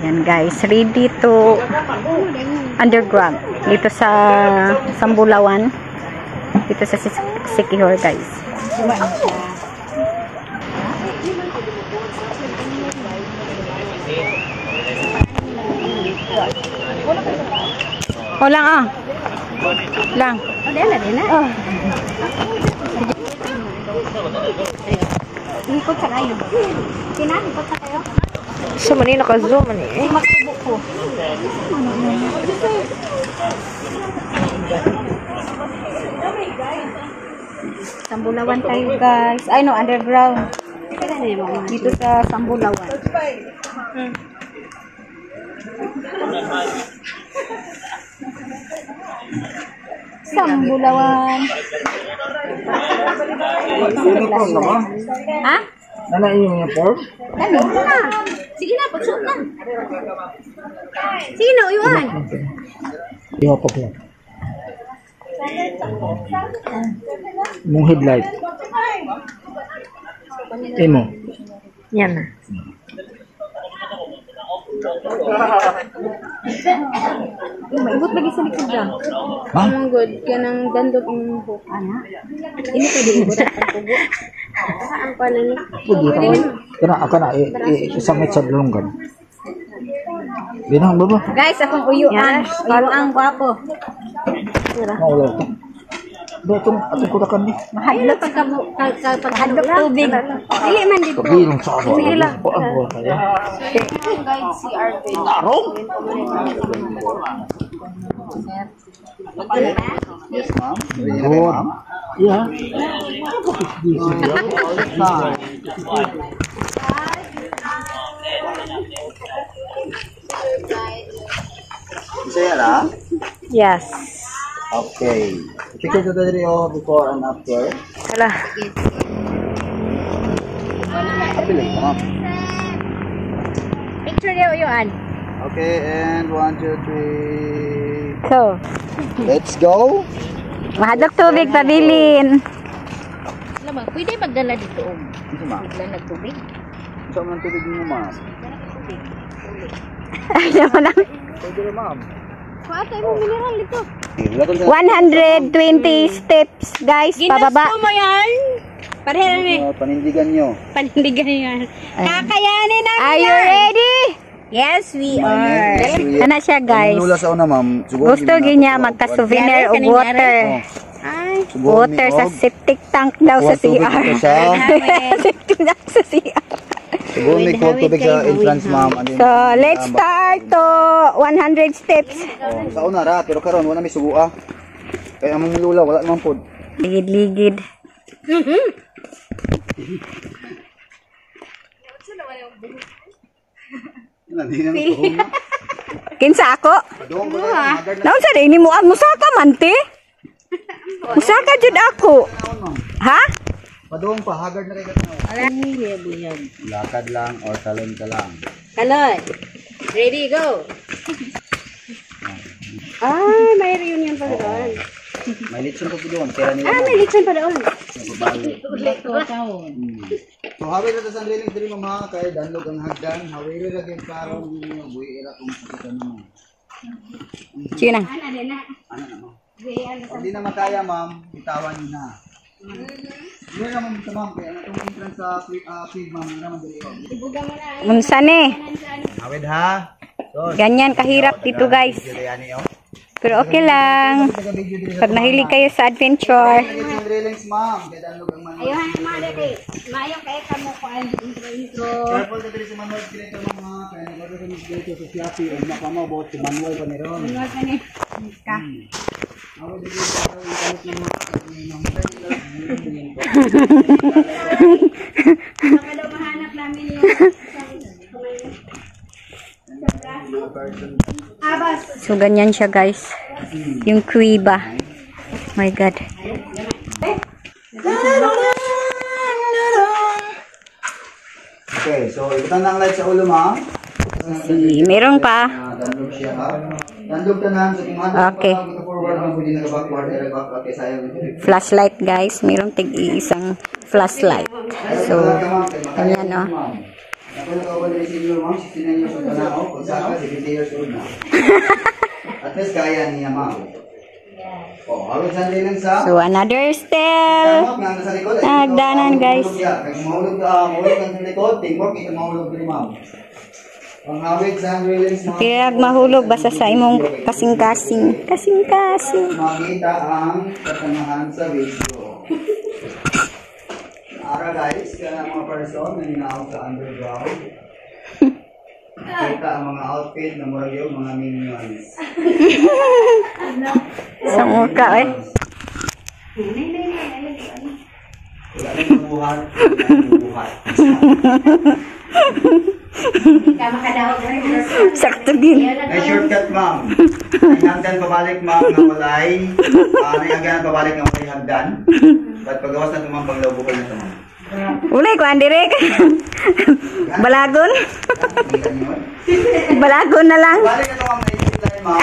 Yan guys, ready to underground dito sa Sambulawan, dito sa Siquijor guys. O lang ah. Lang. Oh. Ikot sa kayo. Ikot sa kayo. So, mani naka-zoom mani eh. Makubo ko. Sambulawan tayo guys. Ay no, underground. Dito sa Sambulawan. Sambulawan. Ha? Nana yung uniform? Ano na? Sige na, pagsuot na. Sige na, uyuan. Ihopok lang. Mong headlight. Emo. Yan na. Maibot lagi sa likod dyan. Ha? Ang good, kaya nang dandog ang hook. Ano? Ini pwede ibot ang pugo. Ang pala ni. Pwede ka. Kana isang sa lunggan. Binang baba. Guys, akong uyuan. Uyuan gwapo. Maulo ka. Beto atong kudakan ni. Mahadlok pagkadlok tubig. Dili man dito. Kabilong sa ako. Sige lang. Ano kaya? Guys, si Arvin. Tarong. Yes, ma'am. Good. Yeah. Saya lah. Yes. Okay. Picture to the video before and after. Hala. Apilin, ma'am. Picture niya uyuan. Okay, and 1, 2, 3. So, Let's go. Mahadlok tubig, pabilin. Alam mo, pwede magdala dito. Ano ma'am? Magdala ng tubig. Saan man tubig niyo, ma'am? Ayaw mo lang. Pwede rin, ma'am. Paatay mo mineral dito. 120 steps, guys, pababa. Ginasto mo yan. Pareha na eh. Panindigan nyo. Panindigan yan. Kakayanin namin Are you yan. ready? Yes, we My are. name is Ria. Ano siya, guys? Lula sa una, ma'am. Siguro Gusto niya magka-souvenir o water. Ay. Water sa septic tank daw sa CR. Septic tank sa CR. Siguro may cold tubig sa entrance, ma'am. So, let's start to 100 steps. Oh, sa una ra, pero karon wala may subuha. Kaya among lula, wala naman pod. Ligid-ligid. Kinsa ako? Naon sa rin mo? Musaka man, te? Musaka jud ako. Ha? Padong pa, hagard na kayo katanaw. Lakad lang or talon ka lang. Kaloy. Ready, go. Ay, may reunion pa doon. May litson pa po doon. Kaya nila. Ah, may lechon pa doon. So, hawin na sa railing diri mama kay danlog ang hagdan. Hawin ra gyud karon ninyo buhi ira kung sakita mo. Sige na. Ano na mo? Pag di na makaya, ma'am, bitawan niyo na. Hindi naman sa ma'am, kaya itong entrance sa field, ma'am, hindi naman dali. Unsa ni? Hawid ha? So, Ganyan kahirap dito, guys. Juliani, oh. Pero okay lang. Pag nahilig kayo sa adventure. Yung railings, ma'am, kaya danlog ang manual. Ayun, mga dali. Mayong kaya ka mo ko ang intro. Careful ka dali sa manual creator, mama. Kaya nagwado ka ng creator sa Shopee. Ang makamabot sa manual pa niron. Manual ka ni. Ka. Hawid dali sa ikalit ng mga Baka daw mahanap namin yung Abas. So, ganyan siya, guys. Yung kuiba. My God. Okay, so ikutan na ang light sa ulo, ma'am. Meron pa. Dandog siya, ha? Dandog tanan sa tingnan. Okay. Forward ang pwede na backward, backward kay sayang. Flashlight, guys. Meron tig-iisang flashlight. So, ayan, oh. Ako nakawala si inyo, ma'am. 69 years old ka na ako. Kung saan ka, 70 years old na. At least kaya niya, ma'am. Oh, hawag sandali lang sa... So, another step. Nagdanan, guys. Kung mahulog kang sa likod, teamwork, ito mahulog din, ma'am. Ang hawig sa handrailings, ma'am. Kaya mahulog basta sa imong kasing-kasing. Kasing-kasing. Makita ang katanahan sa video. Ara guys, kaya ang mga person na hinaot sa underground. Nakita ang mga outfit na mura yung mga minions. Sa muka, eh. Wala na yung buhat. Wala na yung buhat. Sakto din. May shortcut, ma'am. May hagdan pabalik, ma'am, na walay. May hagdan pabalik na walay hagdan. Ba't pagawas na tumang paglawbukol na ito, ma'am? Ulay ko, Andirek. Balagon. Balagon na lang. Balik na ito, ma'am, naisip line, ma'am.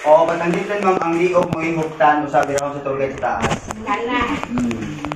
O, ba't ang dito, ma'am, ang liog mo himuktan o sabi ako sa tour guide sa taas.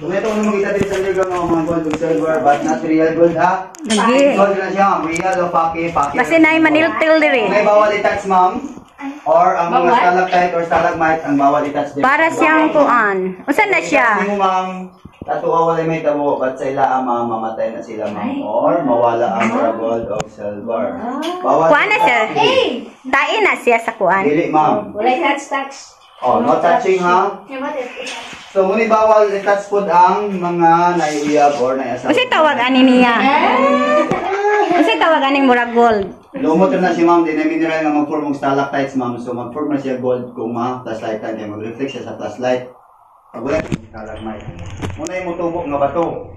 Kung ito ano makita din sa ligaw ng mga gold silver, but not real gold, ha? Lagi. Gold na siya, real o paki. Kasi na maniltil dire. May bawal i-touch, ma'am. Or ang mga stalactite or stalagmite, ang bawal i-touch din. Para siyang kuan. Usan na siya? Hindi mo, ma'am, tatuwa wala may tabo, but sa ila, ma'am, mamatay na sila, ma'am. Or mawala ang mga gold o silver. Bawal Kuan na siya. Tain na siya sa kuan. Dili, ma'am. Wala touch. Oh, no touching, ha? So, muni bawal i-touch food ang mga naiuyab or naiasal. Kasi tawag ani niya. Kasi tawag aning murag gold. Lumot na si ma'am, din na mineral nga mag-form ng stalactites, ma'am. So, mag-form na siya gold kung flashlight tayo. Mag-reflect siya sa flashlight. Pag wala, stalagmite. Muna yung mutubo nga bato.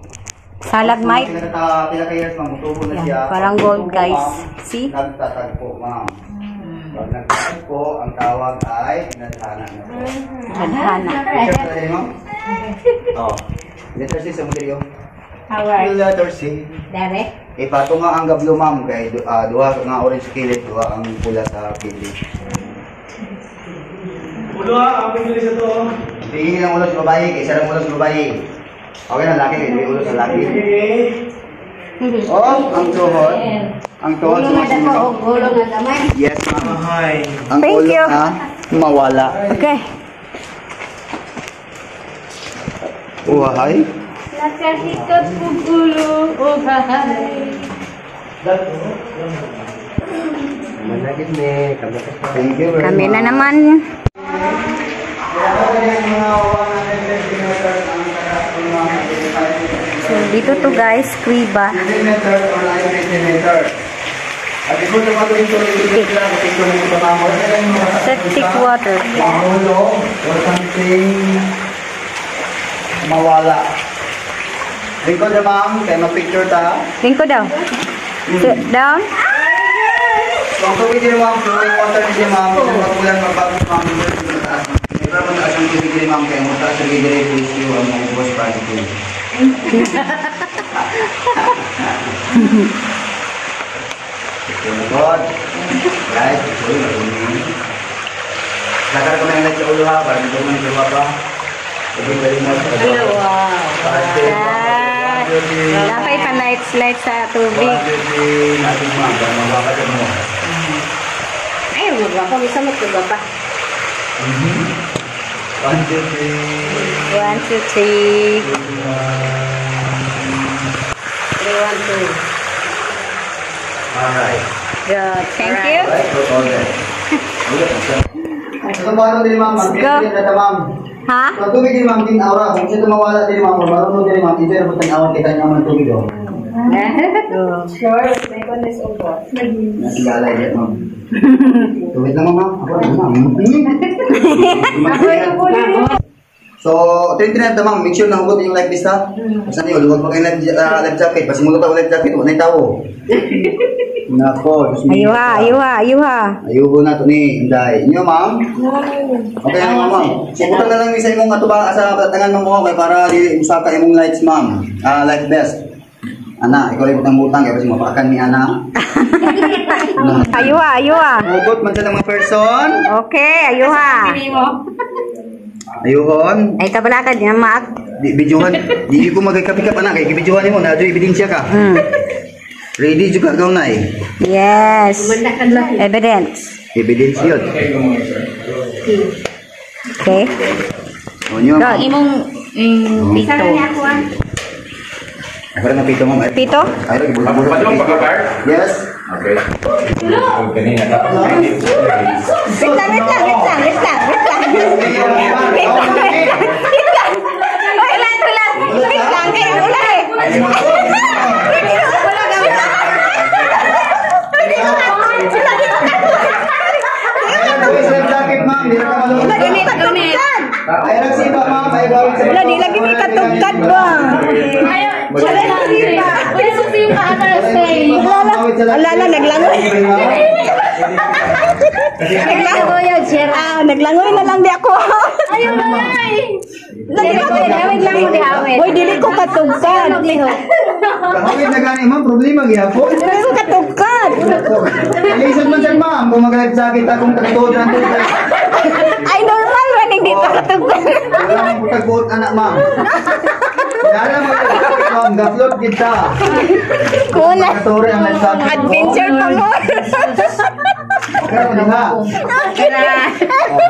Stalagmite. Pila ka years, ma'am, mutubo na siya. Parang gold, Mutubo, guys. ma'am, See? nagtatagpo, ma'am. Pag nagtatagpo, ang tawag ay pinadhana na po. Adhana. Picture ka rin, ma'am? Oh. Letter C sa modelo. Howard. Letter C. Dere. Ipato nga ang gablo, ma'am, kay duha nga orange kilid, duha ang pula sa kilid. Ulo ha, ang English ito. Tingin lang ulo sa babae, kay isa lang ulo sa babae. Okay na laki, kay ulo sa laki. Oh, ang tuhod. Ang tuhod Ulo nga dako sumasunod. o ulo nga gamay. Yes, ma'am. Hi. Ang Thank ulo you. na mawala. Okay. Uwahay. Nakasikot po ulo. Uhahay. Thank you very Kami na much. naman. So, dito to guys, Kuiba. Septic water. Mahulog or something mawala. Lingkod na ma'am, kaya mag-picture ta. Lingko daw. Sit down. So, ang tubig din ma'am, flowing water din ma'am, mag-ulan, mag-bago ma'am, may para mataas ang tubig din ma'am, kaya mataas ang gigilay po issue ang mga ubos project. God. Right, ito yung lakar ko na yung light sa ulo ha, parang ito man yung pa. Thank you very much. Lapay pa lights sa tubig. Natin ma'am, para mabakad mo. Ay, magwapa. May samot ko ba pa? 1, 2, 3. 1, 2, 3. 3, 1, 2. Alright. Good. Thank you. Right, for all that. Ito mo ano din ma'am, mag-picture din na ma'am. Ha? Pag tubig din ma'am, din aura. Kung siya tumawala din ma'am, marunong din ma'am, hindi na po tanawang kita niya man tubig o. Sure. May kones ubo. Nasigalay din ma'am. Tubig naman ma'am. Ako rin ma'am. So, ito na ma'am, make sure na hugot yung life vest ha. Basta niyo, luwag pa kayo life jacket. Pasimulot ako life jacket, wala yung tao. Nako, Diyos mo. Ayuha. Ayuho na ito ni Inday. Inyo ma'am? Okay na ma'am. Siputan na lang sa imong atubang sa tangan mo kay para di usaka imong lights ma'am. Life vest. Ana, ikaw rin butang-butang kaya kasi mapakan ni Ana. Ayuha. Hugot man sa mga person. Okay, ayuha. Ayuhon. Ay, kabalakad niya, Mac. Di videohan. Di ko magkapikap anak kay videohan mo na do ebidensya ka. Ready juga kau na eh. Yes. Evidence. Evidence yun. Okay. O nyo, ma'am. Imong pito. Ako rin napito mo. Pito? Ay, bulak-bulak. Yes. Okay. Kanina tapos Wait lang. Wait lang, kayo ulay. Ay, nagsipa, ma'am. Ay, gawin sa Wala, di lagi may katugkad ba? Wala, naglangoy. Naglangoy na lang di ako. Hoy, dili ko katugkad. Kahawin na gani, ma'am. Problema gyapon. Dili ko katugkad. Alisod man siya, ma'am. Kung magalit sa akin, akong tagtod ng tubig. Ay, normal man, hindi pa katugkad. Wala mong putag-buot, anak, ma'am. Kaya mo ito, ma'am. Gaflot kita. Kuna. Katuri ang nagsabi ko. Adventure pa mo. Pero na nga.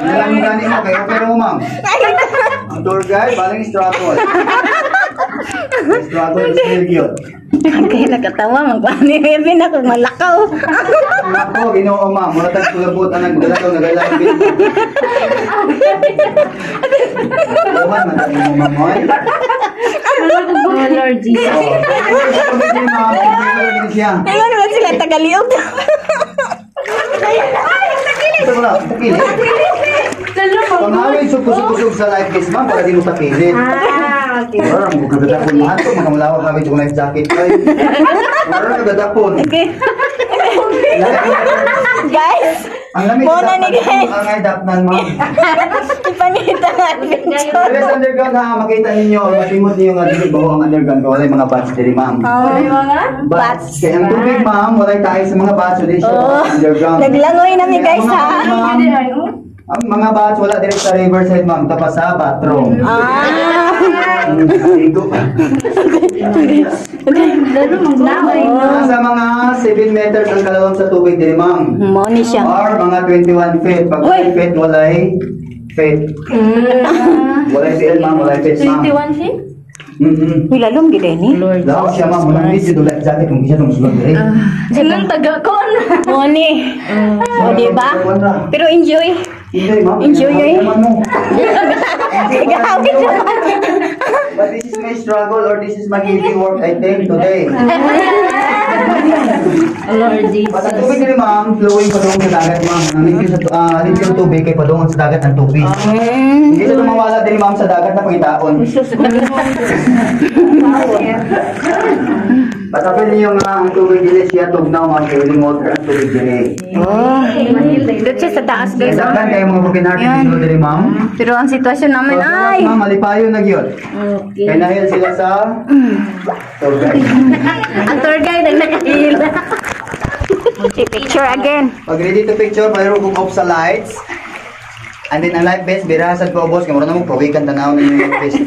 Nalang gani mo, kayo pero mo, ma'am. Ang tour guide, baling struggle. Struggle is still cute. Kaya nakatawa, magpani Melvin ako, malakaw. Ako, ginoo, ma'am. Wala tayong tulabot ang nagdalaw, nagdalaw. Tuhan, madami mo, ma'am. Hoy. Lord Jesus. Ingon na sila tagaliog. Ito mo lang, tapili. Pangawin, sukusog sa life vest, ma'am, para di mo tapili. Wala, ang kagdadapon mo hanto, makamulawag kami itong life jacket. Wala, kagdadapon. Okay. Guys, Ang lamig Muna ni guys. Ang adapnan, ma'am. Ipangita nga adventure. Pero sa underground, ha, makita ninyo, or masimot ninyo nga dito bago ang underground, wala yung mga bats diri, ma'am. Bats. Kaya ang tubig, ma'am, wala tayo sa mga bats, dito sa underground. Naglangoy na mi guys Mga ha. bats, ma'am, ang mga bats, wala direct sa riverside, ma'am, tapos sa bathroom. Ligo. Nasa mga 7 meters ang kalawang sa tubig diri, ma'am. Money siya. Or mga 21 feet. Pag 1 feet, walay feet. Walay feet, ma'am. Walay feet, ma'am. 21 feet? Uy, lalong gila ni. Daw siya, ma'am. Walang video doon jacket kung isa itong sulod diri. Silang taga-kon. Money. O, diba? Pero enjoy. Enjoy, ma'am. Enjoy, eh. Naman mo. Nagahawit siya. But this is my struggle or this is my heavy work, I think, today. Lord Jesus. But ang tubig nila, ma'am, flowing pa doon sa dagat, ma'am. Ang limpyo ng tubig kay padungan sa dagat ng tubig. Hindi siya tumawala din, ma'am, sa dagat na pangitaon. Patapin niyo nga ang tubig dili siya tugnaw, ma'am, kay uling water ang tubig dili. Doon siya sa taas guys. Kaya dagan kayo mga broken hearted dito dili, ma'am. Pero ang sitwasyon namin ay. Ma'am, malipayo na gyud. Kaya nahil sila sa tour guide. Ang tour guide ang nakahila. Picture again. Pag ready to picture, mayroon kong off sa lights. And then ang light vest, birasad ko, boss. Kaya muna mo, prowikan tanaw na yung light vest.